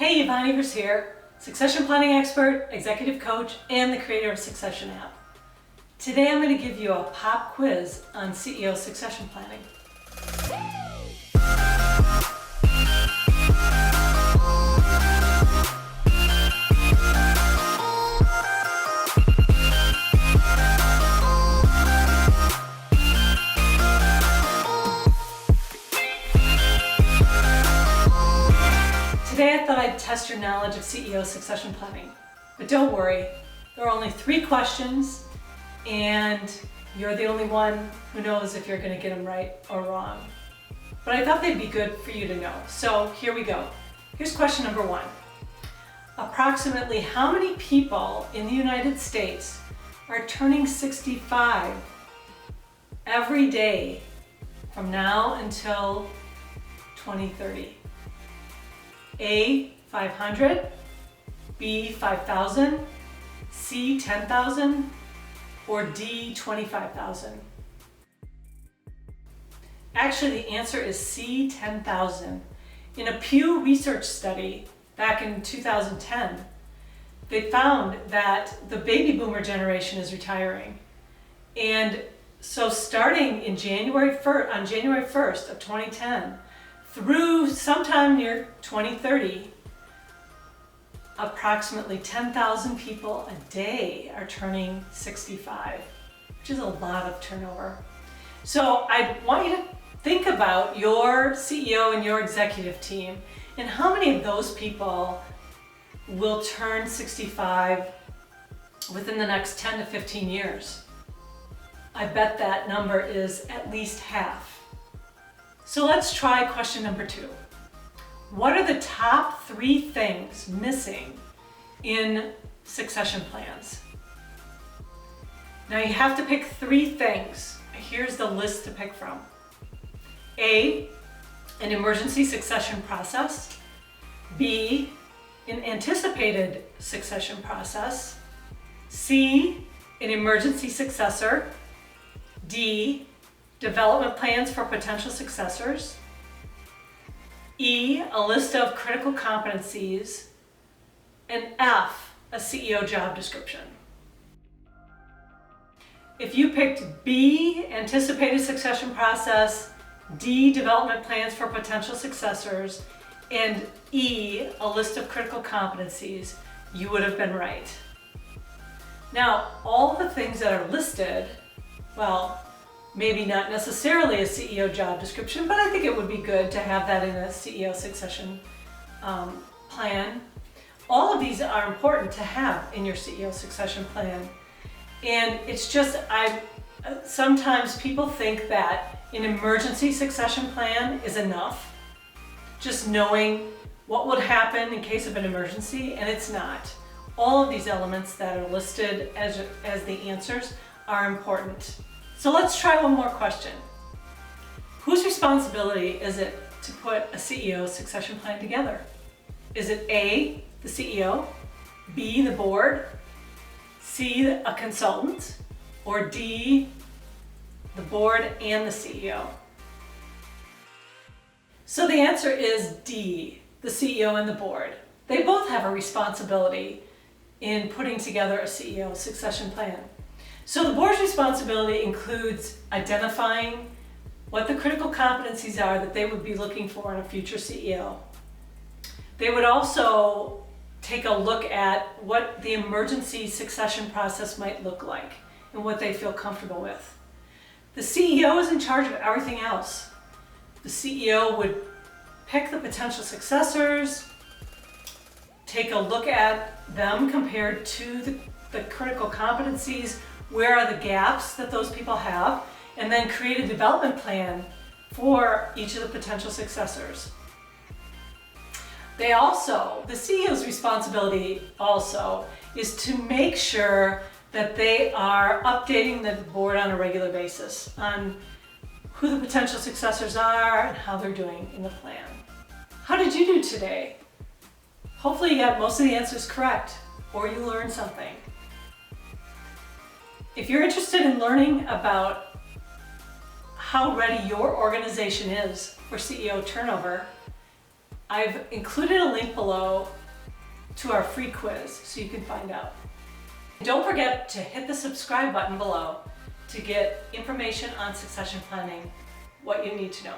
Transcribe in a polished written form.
Hey, Yvonne here, succession planning expert, executive coach, and the creator of Succession app. Today I'm going to give you a pop quiz on CEO succession planning. Today I thought I'd test your knowledge of CEO succession planning, but don't worry, there are only 3 questions and you're the only one who knows if you're going to get them right or wrong. But I thought they'd be good for you to know, so here we go. Here's question number 1. Approximately how many people in the United States are turning 65 every day from now until 2030? A, 500, B, 5,000, C, 10,000, or D, 25,000? Actually, the answer is C, 10,000. In a Pew Research study back in 2010, they found that the baby boomer generation is retiring. And so starting in January 1st of 2010, through sometime near 2030, approximately 10,000 people a day are turning 65, which is a lot of turnover. So I want you to think about your CEO and your executive team and how many of those people will turn 65 within the next 10 to 15 years. I bet that number is at least half. So let's try question number 2. What are the top 3 things missing in succession plans? Now you have to pick 3 things. Here's the list to pick from. A, an emergency succession process. B, an anticipated succession process. C, an emergency successor. D, development plans for potential successors. E, a list of critical competencies. And F, a CEO job description. If you picked B, anticipated succession process, D, development plans for potential successors, and E, a list of critical competencies, you would have been right. Now, all the things that are listed, well, maybe not necessarily a CEO job description, but I think it would be good to have that in a CEO succession plan. All of these are important to have in your CEO succession plan. And it's just, sometimes people think that an emergency succession plan is enough, just knowing what would happen in case of an emergency, and it's not. All of these elements that are listed as the answers are important. So let's try one more question. Whose responsibility is it to put a CEO succession plan together? Is it A, the CEO, B, the board, C, a consultant, or D, the board and the CEO? So the answer is D, the CEO and the board. They both have a responsibility in putting together a CEO succession plan. So the board's responsibility includes identifying what the critical competencies are that they would be looking for in a future CEO. They would also take a look at what the emergency succession process might look like and what they feel comfortable with. The CEO is in charge of everything else. The CEO would pick the potential successors, take a look at them compared to the critical competencies. Where are the gaps that those people have? And then create a development plan for each of the potential successors. The CEO's responsibility also is to make sure that they are updating the board on a regular basis on who the potential successors are and how they're doing in the plan. How did you do today? Hopefully you got most of the answers correct, or you learned something. If you're interested in learning about how ready your organization is for CEO turnover, I've included a link below to our free quiz so you can find out. Don't forget to hit the subscribe button below to get information on succession planning, what you need to know.